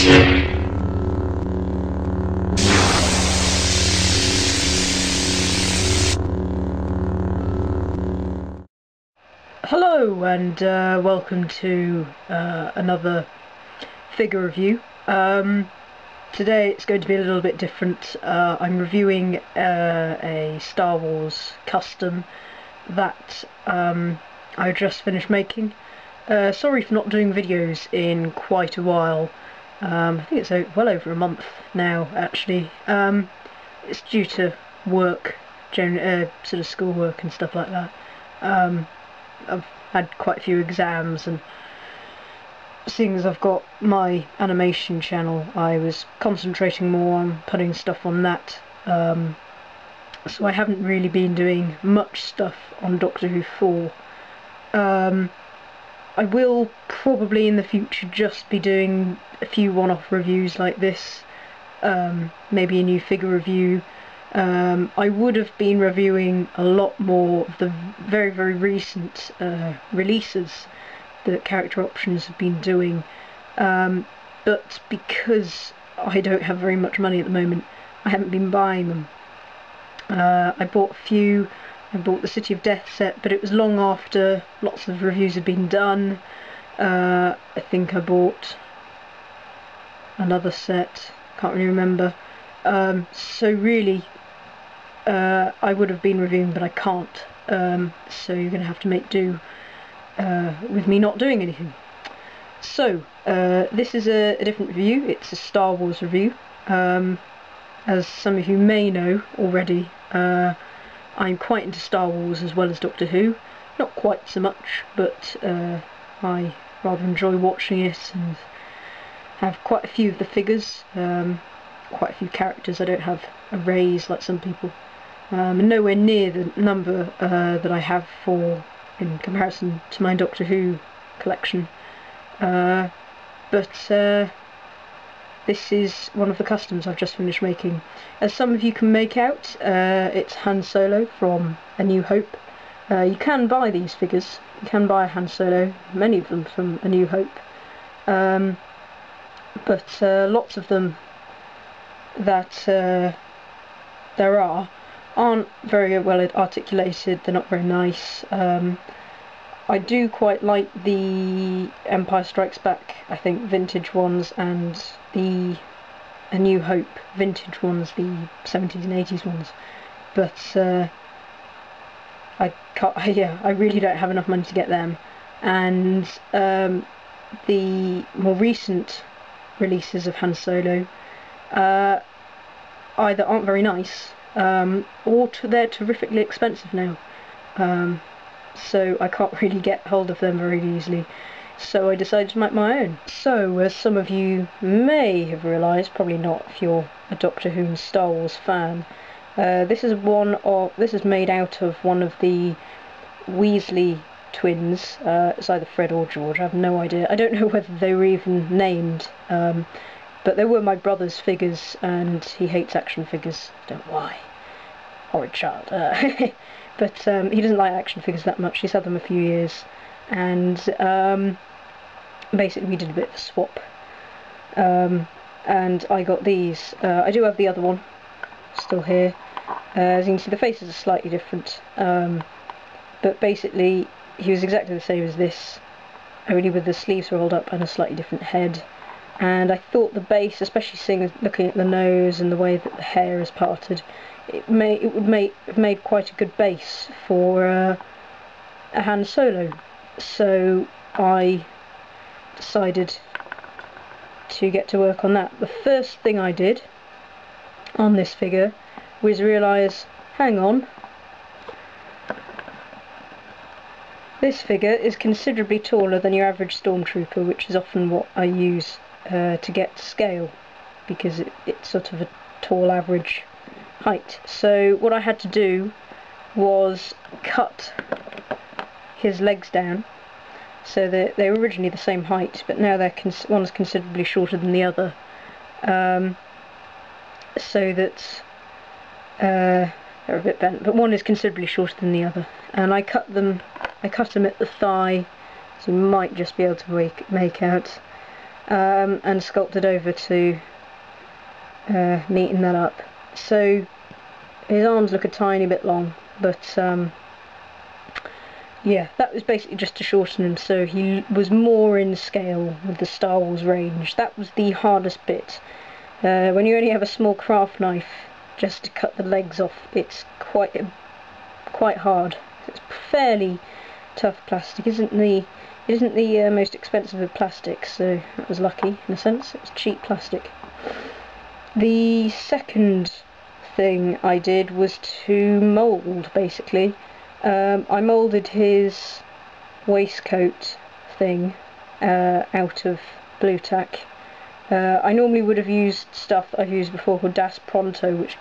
Hello and welcome to another figure review. Today it's going to be a little bit different. I'm reviewing a Star Wars custom that I just finished making. Sorry for not doing videos in quite a while. I think it's well over a month now actually. It's due to work, sort of schoolwork and stuff like that. I've had quite a few exams, and seeing as I've got my animation channel, I was concentrating more on putting stuff on that, so I haven't really been doing much stuff on Doctor Who 4. I will probably in the future just be doing a few one-off reviews like this, maybe a new figure review. I would have been reviewing a lot more of the very, very recent releases that Character Options have been doing, but because I don't have very much money at the moment, I haven't been buying them. I bought a few. I bought the City of Death set, but it was long after lots of reviews had been done. I think I bought another set, can't really remember. So really, I would have been reviewing, but I can't, so you're going to have to make do with me not doing anything. So, this is a different review. It's a Star Wars review. As some of you may know already, I'm quite into Star Wars as well as Doctor Who. Not quite so much, but I rather enjoy watching it and have quite a few of the figures, quite a few characters. I don't have arrays like some people. And nowhere near the number that I have in comparison to my Doctor Who collection. But this is one of the customs I've just finished making. As some of you can make out, it's Han Solo from A New Hope. You can buy these figures. You can buy Han Solo, many of them from A New Hope. But lots of them that there aren't very well articulated. They're not very nice. I do quite like the Empire Strikes Back, I think, vintage ones, and the A New Hope vintage ones, the 70s and 80s ones. But I really don't have enough money to get them. And the more recent releases of Han Solo either aren't very nice, or they're terrifically expensive now, so I can't really get hold of them very easily, so I decided to make my own. So, as some of you may have realised, probably not if you're a Doctor Who and Star Wars fan, this is made out of one of the Weasly twins. It's either Fred or George, I have no idea. I don't know whether they were even named, but they were my brother's figures, and he hates action figures. Don't know why. Horrid child. But he doesn't like action figures that much. He's had them a few years, and basically we did a bit of a swap. And I got these. I do have the other one still here. As you can see, the faces are slightly different, but basically he was exactly the same as this, only with the sleeves rolled up and a slightly different head. And I thought the base, especially looking at the nose and the way that the hair is parted, it would have made quite a good base for a Han Solo. So I decided to get to work on that. The first thing I did on this figure was realise, hang on, this figure is considerably taller than your average stormtrooper, which is often what I use to get to scale, because it's sort of a tall average height. So what I had to do was cut his legs down so that they were originally the same height, but now one's considerably shorter than the other, so that they're a bit bent, but one is considerably shorter than the other. And I cut them at the thigh, so you might just be able to make out. and sculpted over to neaten that up. So his arms look a tiny bit long, but yeah, that was basically just to shorten him so he was more in scale with the Star Wars range. That was the hardest bit. When you only have a small craft knife just to cut the legs off, it's quite hard. It's fairly tough plastic. It isn't the most expensive of plastics, so that was lucky in a sense. It was cheap plastic. The second thing I did was to mould, basically. I moulded his waistcoat thing out of blue tack. I normally would have used stuff that I've used before called Das Pronto, which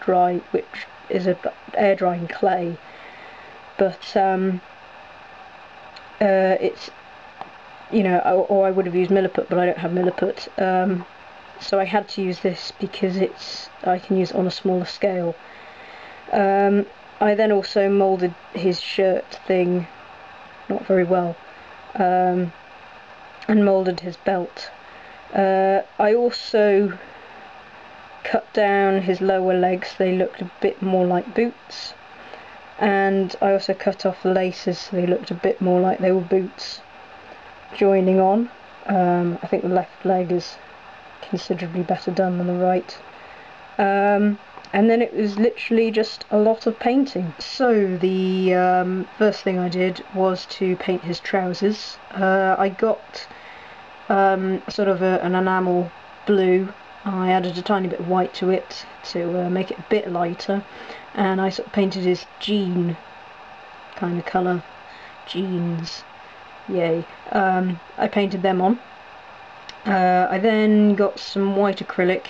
is a air drying clay, but it's, you know, or I would have used Milliput, but I don't have Milliput, so I had to use this because I can use it on a smaller scale. I then also moulded his shirt thing, not very well, and moulded his belt. I also cut down his lower legs, they looked a bit more like boots, and I also cut off the laces so they looked a bit more like they were boots joining on. I think the left leg is considerably better done than the right. And then it was literally just a lot of painting. So the first thing I did was to paint his trousers. I got sort of an enamel blue. I added a tiny bit of white to it to make it a bit lighter, and I sort of painted his jean kind of colour. Jeans, yay. I painted them on. I then got some white acrylic,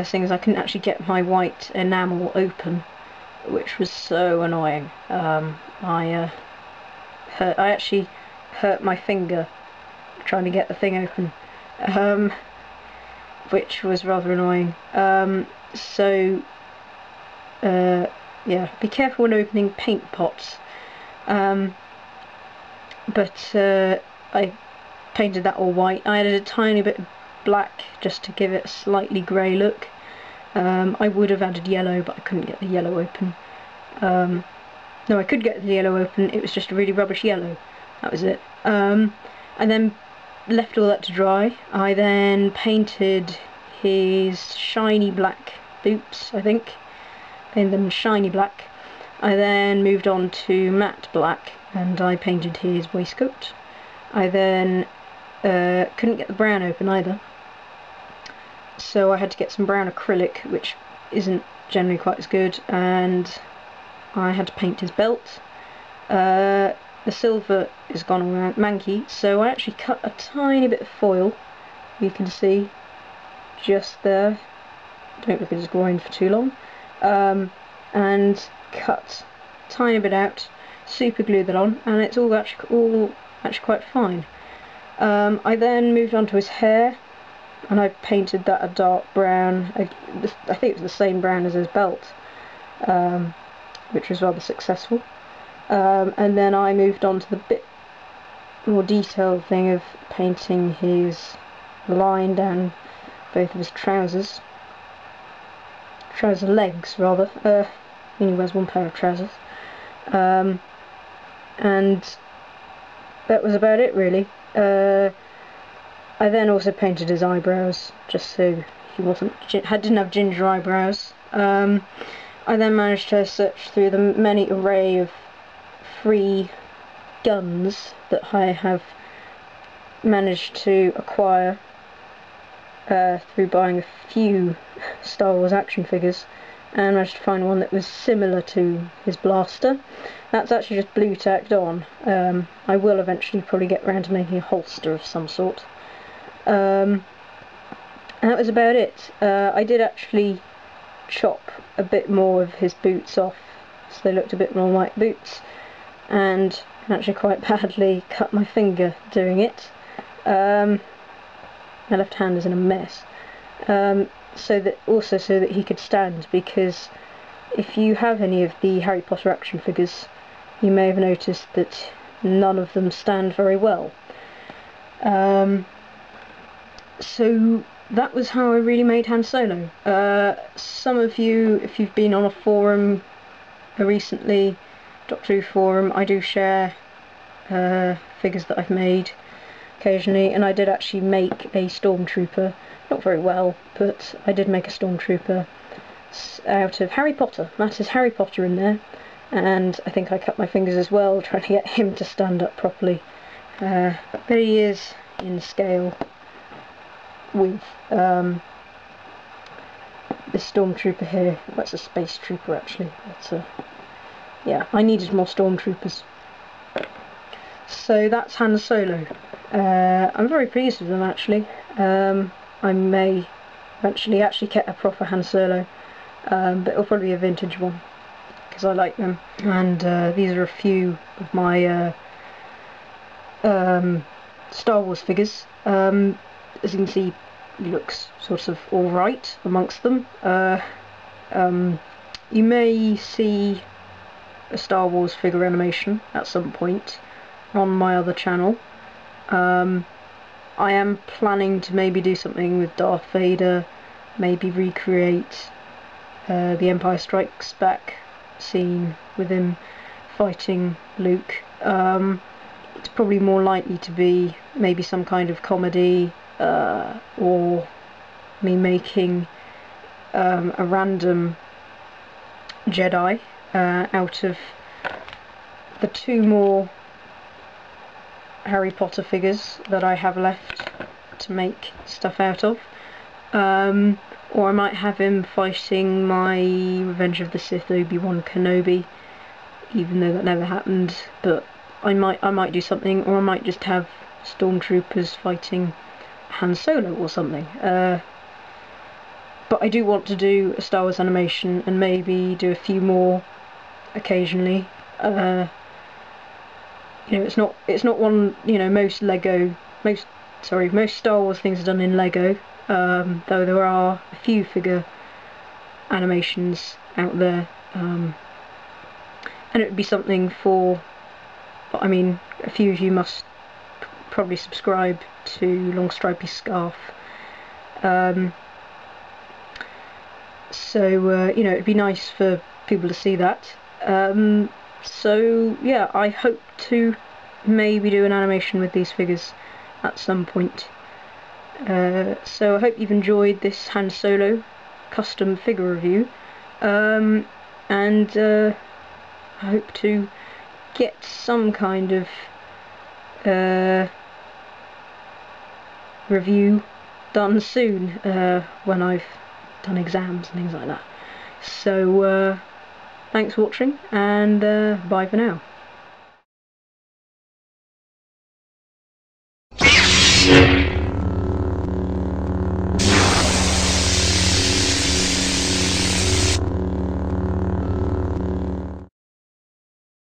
seeing as I couldn't actually get my white enamel open, which was so annoying. I actually hurt my finger trying to get the thing open, which was rather annoying. Yeah, be careful when opening paint pots. But I painted that all white. I added a tiny bit of black just to give it a slightly grey look. I would have added yellow, but I couldn't get the yellow open. No, I could get the yellow open, it was just a really rubbish yellow. That was it. And then left all that to dry. I then painted his shiny black boots, I think. Painted them shiny black. I then moved on to matte black, and I painted his waistcoat. I then couldn't get the brown open either, so I had to get some brown acrylic, which isn't generally quite as good, and I had to paint his belt. The silver is gone around manky, so I actually cut a tiny bit of foil, you can see just there, don't look at his groin for too long, and cut a tiny bit out, super glued that on, and it's all actually quite fine. I then moved on to his hair, and I painted that a dark brown. I think it was the same brown as his belt, which was rather successful. And then I moved on to the bit more detailed thing of painting his line down both of his trouser legs rather. He only wears one pair of trousers, and that was about it really. I then also painted his eyebrows, just so he didn't have ginger eyebrows. I then managed to search through the many array of free guns that I have managed to acquire through buying a few Star Wars action figures, and managed to find one that was similar to his blaster. That's actually just blue tacked on. I will eventually probably get around to making a holster of some sort. And that was about it. I did actually chop a bit more of his boots off, so they looked a bit more like boots, and actually quite badly cut my finger doing it. My left hand is in a mess. So that he could stand, because if you have any of the Harry Potter action figures, you may have noticed that none of them stand very well. So that was how I really made Han Solo. Some of you, if you've been on a forum recently, Doctor Who forum, I do share figures that I've made occasionally, and I did actually make a Stormtrooper, not very well, but I did make a Stormtrooper out of Harry Potter. Matt is Harry Potter in there, and I think I cut my fingers as well trying to get him to stand up properly. But he is in scale with this Stormtrooper here. That's a Space Trooper actually, but yeah, I needed more Stormtroopers. So that's Han Solo. I'm very pleased with them actually. I may eventually actually get a proper Han Solo, but it'll probably be a vintage one because I like them. And these are a few of my Star Wars figures. As you can see, he looks sort of alright amongst them. You may see a Star Wars figure animation at some point on my other channel. I am planning to maybe do something with Darth Vader, maybe recreate the Empire Strikes Back scene with him fighting Luke. It's probably more likely to be maybe some kind of comedy, or me making a random Jedi out of the 2 more Harry Potter figures that I have left to make stuff out of. Or I might have him fighting my Revenge of the Sith Obi-Wan Kenobi, even though that never happened, but I might do something, or I might just have Stormtroopers fighting Han Solo or something. But I do want to do a Star Wars animation and maybe do a few more occasionally. You know, it's not one, you know, most Star Wars things are done in Lego, though there are a few figure animations out there, and it would be something for, I mean, a few of you must probably subscribe to LongStripyScarf, so you know, it'd be nice for people to see that. So yeah, I hope to maybe do an animation with these figures at some point. So I hope you've enjoyed this Han Solo custom figure review, and I hope to get some kind of review done soon, when I've done exams and things like that. So thanks for watching, and bye for now.